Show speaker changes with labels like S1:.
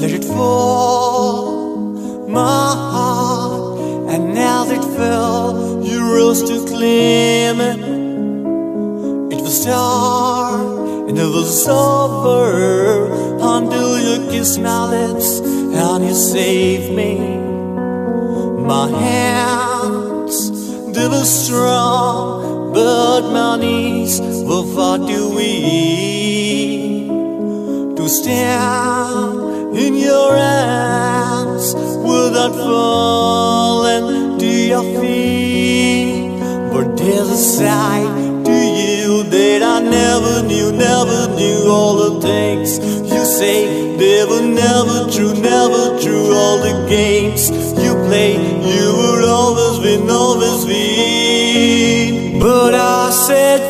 S1: let it fall, my heart. And as it fell, you rose to claim it. It was dark and it was over until you kissed my lips and you saved me. My hands, they were strong, but my knees were far too weak to stand in your arms without falling to your feet. But there's a side to you that I never knew all the things you say. They were never true, all the games you play. You would always win, always win. But I said